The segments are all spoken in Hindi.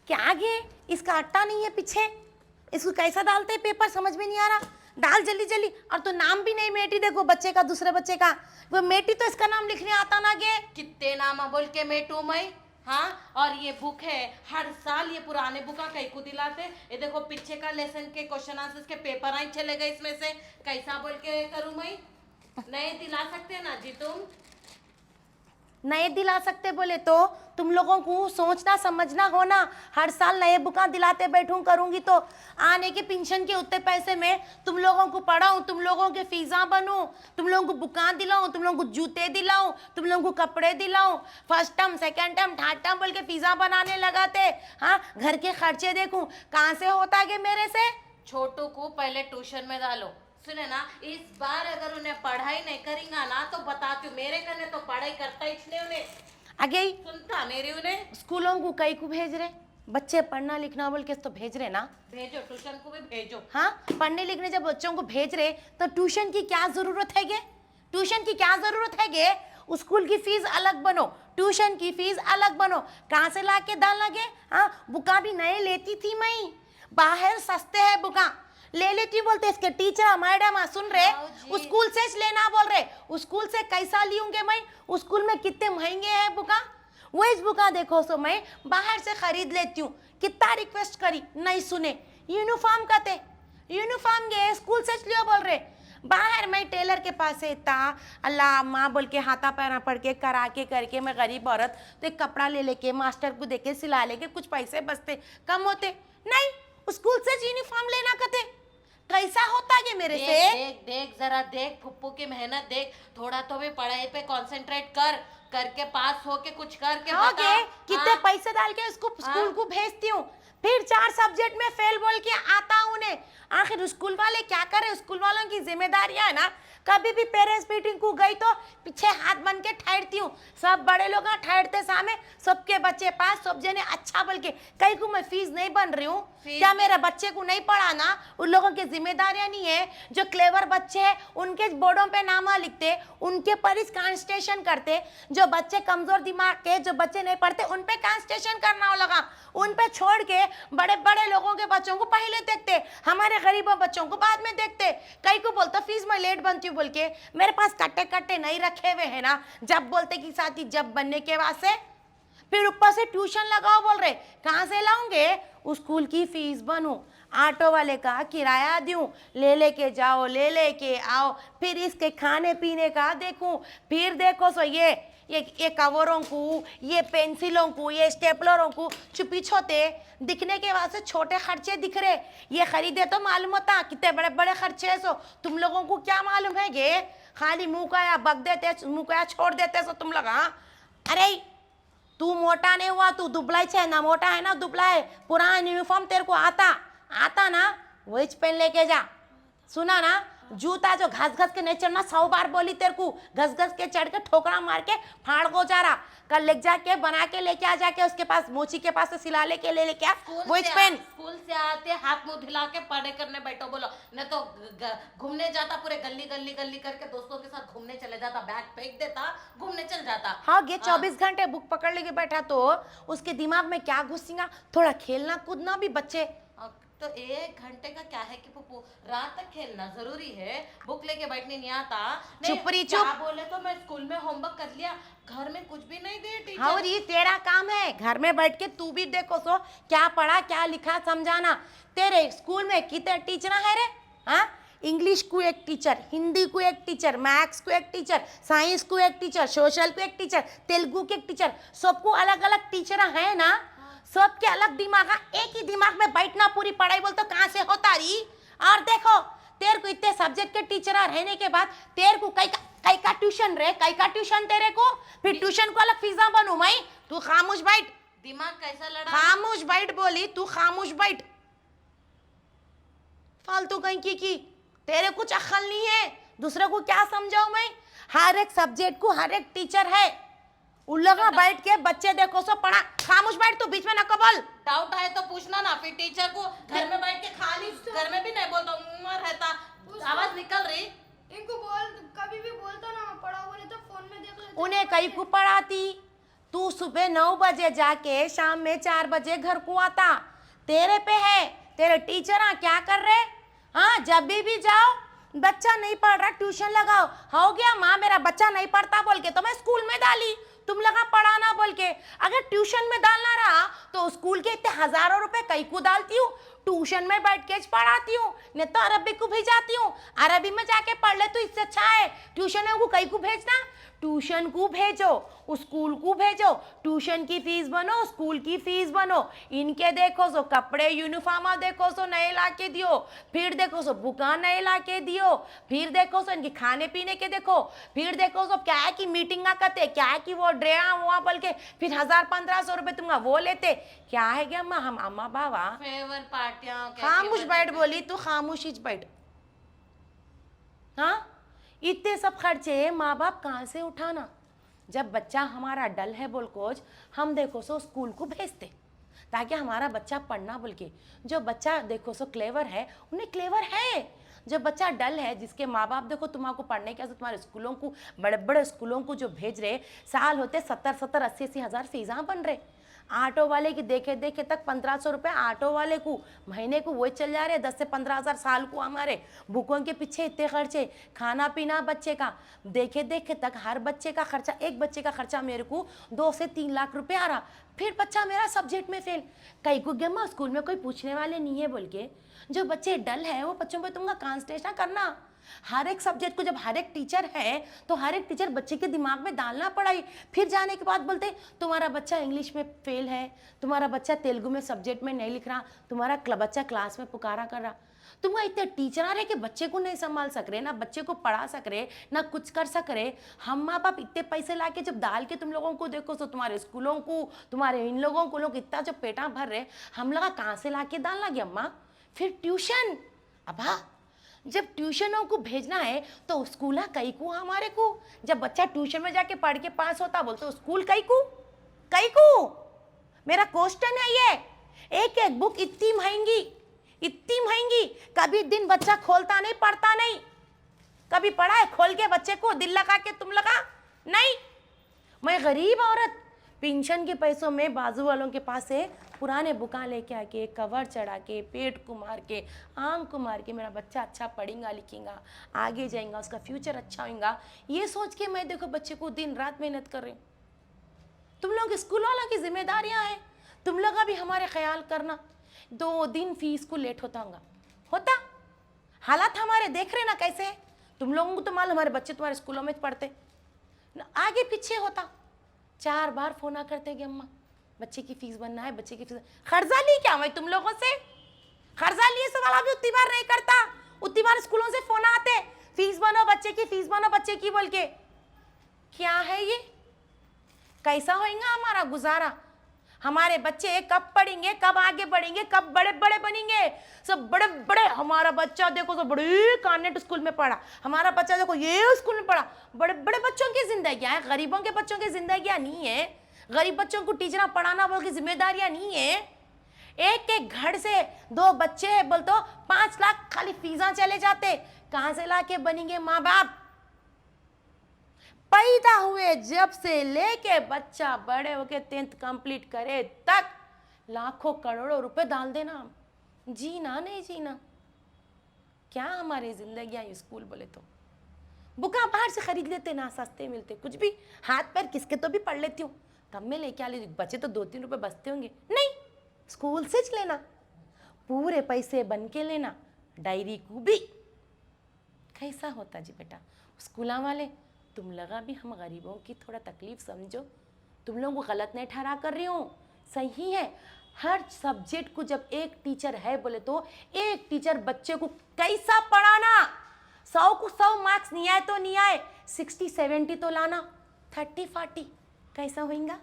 क्या आगे इसका अट्टा नहीं है पीछे, इसको कैसा डालते हैं पेपर समझ में नहीं आ रहा। डाल जल्दी जल्दी। और तो नाम भी नहीं मेटी, देखो बच्चे का, दूसरे बच्चे का वो मेटी, तो इसका नाम लिखने आता ना गे। कितने नाम बोल के मेटू मैं। हाँ, और ये बुक है, हर साल ये पुराने बुक कई को दिलाते। ये देखो पीछे का लेसन के क्वेश्चन आंसर्स के पेपर आई चले गए इसमें से, कैसा बोल के करूं मैं। नहीं दिला सकते ना जी तुम। नए दिला सकते बोले तो तुम लोगों को सोचना समझना हो ना। हर साल नए बुका दिलाते बैठूं करूंगी तो आने के पेंशन के उतने पैसे में तुम लोगों को पढ़ाऊं, तुम लोगों के फीसा बनूं, तुम लोगों को बुका दिलाऊं, तुम लोगों को जूते दिलाऊं, तुम लोगों को कपड़े दिलाऊं, first term second term third term बोल के फीसा बनाने लगाते। हाँ, घर के खर्चे देखूं कहाँ से होता है मेरे से। छोटू को पहले ट्यूशन में डालो। सुने ना, इस बार अगर उन्हें पढ़ाई नहीं करेंगा ना तो बताती हूँ, मेरे कने तो पढ़ाई करता इसलिए उन्हें आगे सुनता मेरी उन्हें। स्कूलों को कई को भेज रहे बच्चे पढ़ना लिखना बोल के तो भेज रहे ना। भेजो, ट्यूशन को भी भेजो। हाँ, पढ़ने लिखने जब बच्चों को भेज रहे तो ट्यूशन की क्या जरूरत है गे, ट्यूशन की क्या जरूरत है गे। स्कूल की फीस अलग बनो, ट्यूशन की फीस अलग बनो, कहाँ से ला के डालना गे। हाँ, बुका भी नए लेती थी मैं, बाहर सस्ते है बुका ले लेती बोलते। इसके टीचर मैडम सुन रहे, स्कूल से लेना बोल रहे। स्कूल से कैसा लूंगे मैं, स्कूल में कितने महंगे हैं बुका। वही बुका देखो सो मैं बाहर से खरीद लेती हूँ। कितना रिक्वेस्ट करी नहीं सुने। यूनिफॉर्म कहते, यूनिफॉर्म गे स्कूल से लियो बोल रहे। बाहर मैं टेलर के पास से था, अल्लाह माँ बोल के हाथा पैरा पड़ के करा के करके, मैं गरीब औरत तो एक कपड़ा ले लेके मास्टर को देके सिला लेके कुछ पैसे बचते कम होते। नहीं, स्कूल से यूनिफॉर्म लेना कहते, कैसा होता है मेरे से। देख देख जरा देख, फुप्पू की मेहनत देख, थोड़ा तो भी पढ़ाई पे कंसंट्रेट कर, करके पास होके कुछ करके बता। कितने पैसे डाल के उसको स्कूल को भेजती हूँ, फिर 4 सब्जेक्ट में फेल बोल के आता हूँ उन्हें। आखिर स्कूल वाले क्या करे, स्कूल वालों की जिम्मेदारियां है ना। कभी भी पेरेंट्स मीटिंग को गई तो पीछे हाथ बन के ठहरती हूँ। सब बड़े लोग ठहरते सामने, सबके बच्चे पास, सब जने अच्छा बोल के। कहीं को मैं फीस नहीं बन रही हूँ क्या, मेरे बच्चे को नहीं पढ़ाना। उन लोगों की जिम्मेदारियां नहीं है। जो क्लेवर बच्चे हैं उनके बोर्डों पे नामा लिखते, उनके पर कांस्टेशन करते। जो बच्चे कमजोर दिमाग के, जो बच्चे नहीं पढ़ते, उन पे कांस्टेशन करना लगा। उन पे छोड़ के बड़े बड़े लोगों के बच्चों को पहले देखते, हमारे गरीबों बच्चों को बाद में देखते। कई को बोलता फीस में लेट बनती हूँ बोल के, मेरे पास कट्टे कट्टे नहीं रखे हुए है ना। जब बोलते कि साथी जब बनने के वास्ते, फिर ऊपर से ट्यूशन लगाओ बोल रहे। कहाँ से लाऊंगे, स्कूल की फीस बनूं, ऑटो वाले का किराया दूं, ले लेके जाओ ले लेके आओ, फिर इसके खाने पीने का देखूं। फिर देखो सो ये कवरों को, ये पेंसिलों को, ये स्टेपलरों को छुपी छोटे दिखने के वास्ते छोटे खर्चे दिख रहे। ये खरीदे तो मालूम होता कितने बड़े बड़े खर्चे है। सो तुम लोगों को क्या मालूम है गे, खाली मुंह का या बक देते, मुंह का छोड़ देते सो तुम लोग। हाँ, अरे तू मोटा नहीं हुआ, तू दुबला है ना, मोटा है ना दुबला है। पुराना यूनिफॉर्म तेरे को आता ना, वही पहन लेके जा। सुना ना, जूता जो घस घस के नहीं चढ़ना, 100 बार बोली तेरे को। घस घस के चढ़ के ठोकरा मार के फाड़ को जा रहा। कल ले जाके बना के लेके आ जाके उसके पास, मोची के पास से सिला लेके ले लेके आ, वही पहन। स्कूल से आते हाथ मुंह धुला के पढ़ाई करने बैठो बोलो, न तो घूमने जाता, पूरे गली गली गली करके दोस्तों के साथ घूमने चले जाता, बैग फेंक देता, घूमने चल जाता। हाँ, ये 24 घंटे बुक पकड़ लेके बैठा तो उसके दिमाग में क्या घुसेगा। थोड़ा खेलना कूदना भी बच्चे। तो 1 घंटे का क्या है कि पुप्पू, रात तक खेलना जरूरी है, बुक लेके बैठने नहीं आता। चुप रही, क्या बोले तो मैं स्कूल में होमवर्क कर लिया, घर में कुछ भी नहीं दे टीचर। और ये तेरा काम है, घर में बैठ के तू भी देखो सो क्या पढ़ा क्या लिखा समझाना। तेरे स्कूल में कितने टीचर है रे। हाँ, इंग्लिश को एक टीचर, हिंदी को एक टीचर, मैथ्स को एक टीचर, साइंस को एक टीचर, सोशल को एक टीचर, तेलुगु के एक टीचर, सबको अलग अलग टीचर है ना। सबके अलग दिमाग है, एक ही दिमाग में बैठना पूरी पढ़ाई बोल तो कहाँ से होता रही। और देखो तेरे को इतने सब्जेक्ट के टीचर रहने के बाद तेरे को कई का ट्यूशन रे, कई का ट्यूशन तेरे को, फिर ट्यूशन को अलग फीसा बनू मैं। तू खामोश बैठ। दिमाग कैसा लड़ा, खामोश बैठ बोली, तू खामोश बैठ। फालतू कहीं की तेरे कुछ अक्ल नहीं है, दूसरे को क्या समझाऊं मैं। हर एक सब्जेक्ट को हर एक टीचर है, उन लोग बैठ के बच्चे देखो सो पढ़ा। खामोश बैठ, तू बीच में न कबल। डाउट है तो पूछना ना, फिर टीचर को घर में बैठ के खाली, घर में भी नहीं बोलता रहता, आवाज निकल रही। इनको बोल, कभी भी बोलता ना पढ़ा बोले तो फोन में देख लेते। उन्हें कहीं को पढ़ाती, तू सुबह 9 बजे जाके शाम में 4 बजे घर को आता, तेरे पे है। तेरे टीचर क्या कर रहे? हाँ, जब भी जाओ, बच्चा नहीं पढ़ रहा ट्यूशन लगाओ। हो गया माँ मेरा बच्चा नहीं पढ़ता बोल के तो मैं स्कूल में डाली, तुम लगा पढ़ाना बोल के। अगर ट्यूशन में डालना रहा तो स्कूल के इतने हजारों रुपए कई को डालती हूँ, ट्यूशन में बैठ के पढ़ाती हूँ, नहीं तो अरबी को भेजाती हूँ। अरबी में जाके पढ़ ले तो इससे अच्छा है ट्यूशन को कई को भेजना। ट्यूशन को भेजो, स्कूल को भेजो, ट्यूशन की फीस बनो, स्कूल की फीस बनो। इनके देखो सो कपड़े यूनिफॉर्म देखो सो नए ला के दियो, फिर देखो सो बुका नए ला के दियो, फिर देखो सो इनके खाने पीने के देखो, फिर देखो सो क्या है कि मीटिंग करते, क्या है कि वो ड्रेया हुआ बोल के फिर 1000-1500 रुपए तुमका वो लेते। क्या है क्या हम अम्मा बाबा फेवर पार्टियां खामोश बैठ बोली तू, खामोश ही बैठ। हाँ, इतने सब खर्चे माँ बाप कहाँ से उठाना? जब बच्चा हमारा डल है बोल कोच, हम देखो सो स्कूल को भेजते ताकि हमारा बच्चा पढ़ना बोल के। जो बच्चा देखो सो क्लेवर है, उन्हें क्लेवर है। जो बच्चा डल है, जिसके माँ बाप देखो तुम्हारा पढ़ने के तुम्हारे स्कूलों को, बड़े बड़े स्कूलों को जो भेज रहे, साल होते 70-70, 80-80 हज़ार फीसा बन रहे। ऑटो वाले की देखे देखे तक 1500 रुपये ऑटो वाले को महीने को वही चल जा रहे, 10 से 15 हज़ार साल को हमारे। बुकों के पीछे इतने खर्चे, खाना पीना बच्चे का देखे देखे तक हर बच्चे का खर्चा, एक बच्चे का खर्चा मेरे को 2 से 3 लाख रुपए आ रहा। फिर बच्चा मेरा सब्जेक्ट में फेल, कई को गम्मा स्कूल में कोई पूछने वाले नहीं है बोल के। जो बच्चे डल है वो बच्चों पर तुमका कॉन्सेंट्रेशन करना। हर एक सब्जेक्ट को जब हर एक टीचर है तो हर एक टीचर बच्चे के दिमाग में डालना पड़ाई। फिर जाने के बाद बोलते तुम्हारा बच्चा इंग्लिश में फेल है, तुम्हारा बच्चा तेलुगु में सब्जेक्ट में नहीं लिख रहा, तुम्हारा बच्चा क्लास में पुकारा कर रहा। तुम्हारा इतने टीचर आ रहे कि बच्चे को नहीं संभाल सक रहे, ना बच्चे को पढ़ा सक रहे, ना कुछ कर सक रहे। हम माँ बाप इतने पैसे ला के जब डाल के तुम लोगों को देखो तो तुम्हारे स्कूलों को, तुम्हारे इन लोगों को लोग इतना जो पेटा भर रहे, हम लोग कहाँ से ला के डालना गया अम्मा? फिर ट्यूशन। अब जब ट्यूशनों को भेजना है तो स्कूल कई को हमारे को। जब बच्चा ट्यूशन में जाके पढ़ के पास होता बोलते स्कूल कई को, कई को। मेरा क्वेश्चन है ये, एक एक बुक इतनी महंगी, इतनी महंगी, कभी दिन बच्चा खोलता नहीं, पढ़ता नहीं। कभी पढ़ा है खोल के बच्चे को दिल लगा के तुम लगा नहीं? मैं गरीब औरत पेंशन के पैसों में बाजू वालों के पास से पुराने बुका लेके आके कवर चढ़ा के पेट को मार के आंख को मार के मेरा बच्चा अच्छा पढ़ेगा लिखेगा, आगे जाएगा, उसका फ्यूचर अच्छा होगा, ये सोच के मैं देखो बच्चे को दिन रात मेहनत कर रही हूँ। तुम लोग स्कूल वालों की जिम्मेदारियां हैं, तुम लोग भी हमारे ख्याल करना। 2 दिन फीस को लेट होता हालात हमारे देख रहे ना कैसे। तुम लोगों को तो मालूम हमारे बच्चे तुम्हारे स्कूलों में पढ़ते, आगे पीछे होता। 4 बार फोन करते कि अम्मा बच्चे की फीस बनना है, बच्चे की फीस। कर्जा ली क्या मैं तुम लोगों से? कर्जा लिए से वाला भी उतनी बार नहीं करता, उतनी बार स्कूलों से फोन आते फीस बनो बच्चे की, फीस बनो बच्चे की बोल के। क्या है ये? कैसा होगा हमारा गुजारा? हमारे बच्चे कब पढ़ेंगे, कब आगे बढ़ेंगे, कब बड़े बड़े बनेंगे? सब बड़े बड़े। हमारा बच्चा देखो तो बड़े कॉन्वेंट स्कूल में पढ़ा, हमारा बच्चा देखो ये स्कूल में पढ़ा। बड़े बड़े बच्चों की जिंदगियां है, गरीबों के बच्चों की जिंदगियां नहीं है। गरीब बच्चों को टीचर पढ़ाना बोल की जिम्मेदारियां नहीं है। एक एक घर से 2 बच्चे है बोल तो 5 लाख खाली फीसा चले जाते। कहां से लाके बनेंगे माँ बाप? पैदा हुए जब से लेके बच्चा बड़े होके 10th कंप्लीट करे तक लाखों करोड़ों रुपए डाल देना, जीना नहीं जीना। क्या हमारी जिंदगियां स्कूल बोले तो बुका बाहर से खरीद लेते ना, सस्ते मिलते, कुछ भी हाथ पैर किसके तो भी पढ़ लेती हूँ, तब में लेके आ ले बच्चे तो 2-3 रुपए बचते होंगे। नहीं, स्कूल से ज लेना, पूरे पैसे बन के लेना, डायरी को भी। कैसा होता जी बेटा? स्कूला वाले तुम लगा भी हम गरीबों की थोड़ा तकलीफ समझो। तुम लोगों को गलत नहीं ठहरा कर रही हूँ, सही है। हर सब्जेक्ट को जब एक टीचर है बोले तो एक टीचर बच्चे को कैसा पढ़ाना। 100 को 100 मार्क्स नहीं आए तो नहीं आए, 60-70 तो लाना, 30-40 कैसा होगा?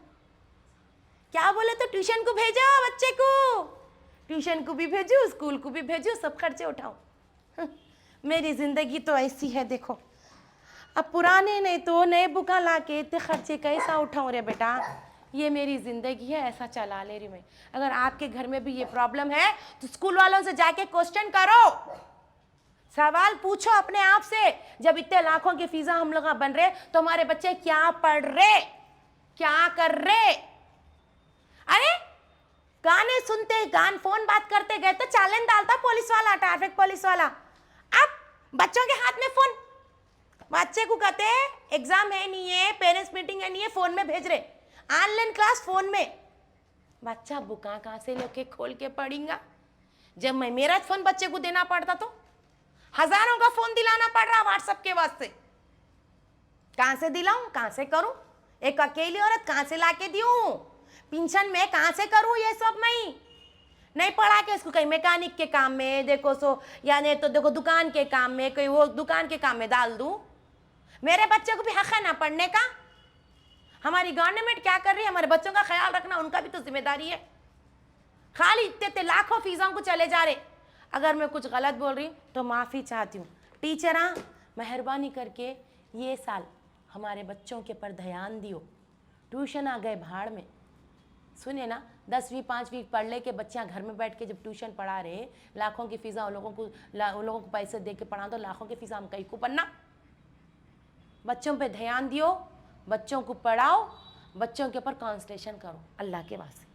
क्या बोले तो ट्यूशन को भेजो बच्चे को, ट्यूशन को भी भेजो, स्कूल को भी भेजो, सब खर्चे उठाओ। मेरी जिंदगी तो ऐसी है देखो। अब पुराने नहीं तो नए बुका ला के इतने खर्चे कैसा उठाऊं रे बेटा? ये मेरी ज़िंदगी है, ऐसा चला ले रही मैं। अगर आपके घर में भी ये प्रॉब्लम है तो स्कूल वालों से जाके क्वेश्चन करो, सवाल पूछो अपने आप से। जब इतने लाखों की फीसा हम लोग बन रहे तो हमारे बच्चे क्या पढ़ रहे? क्या कर रहे? अरे गाने सुनते गान फोन बात करते गए तो चालान डालता पुलिस वाला, ट्रैफिक पुलिस वाला। अब बच्चों के हाथ में फोन, बच्चे को कहते हैं एग्जाम है नहीं है, पेरेंट्स मीटिंग है नहीं है, फोन में भेज रहे, ऑनलाइन क्लास फोन में। बच्चा बुका कहाँ से लेके खोल के पढ़ेगा? जब मैं मेरा फोन बच्चे को देना पड़ता तो हजारों का फोन दिलाना पड़ रहा व्हाट्सएप के वास्ते। कहां से दिलाऊं, कहां से करूं? एक अकेली औरत कहां से लाके दूं? पेंशन में कहां से करूं ये सब? मैं नहीं पढ़ा के इसको कहीं मैकेनिक के काम में देखो सो, या नहीं तो देखो दुकान के काम में, कोई वो दुकान के काम में डाल दूं। मेरे बच्चे को भी हक है ना पढ़ने का। हमारी गवर्नमेंट क्या कर रही है? हमारे बच्चों का ख्याल रखना उनका भी तो जिम्मेदारी है। खाली इतने लाखों फीसों को चले जा रहे। अगर मैं कुछ गलत बोल रही हूँ तो माफ़ी चाहती हूँ। टीचरा मेहरबानी करके ये साल हमारे बच्चों के पर ध्यान दियो। ट्यूशन आ गए भाड़ में। सुनिए ना, 10वीं 5वीं पढ़ ले के बच्चियाँ घर में बैठ के जब ट्यूशन पढ़ा रहे, लाखों की फीसा उन लोगों को पैसे दे के पढ़ा, तो लाखों की फीसा हम कहीं को पढ़ना। बच्चों पे ध्यान दियो, बच्चों को पढ़ाओ, बच्चों के ऊपर कॉन्सेंट्रेशन करो अल्लाह के वास्ते।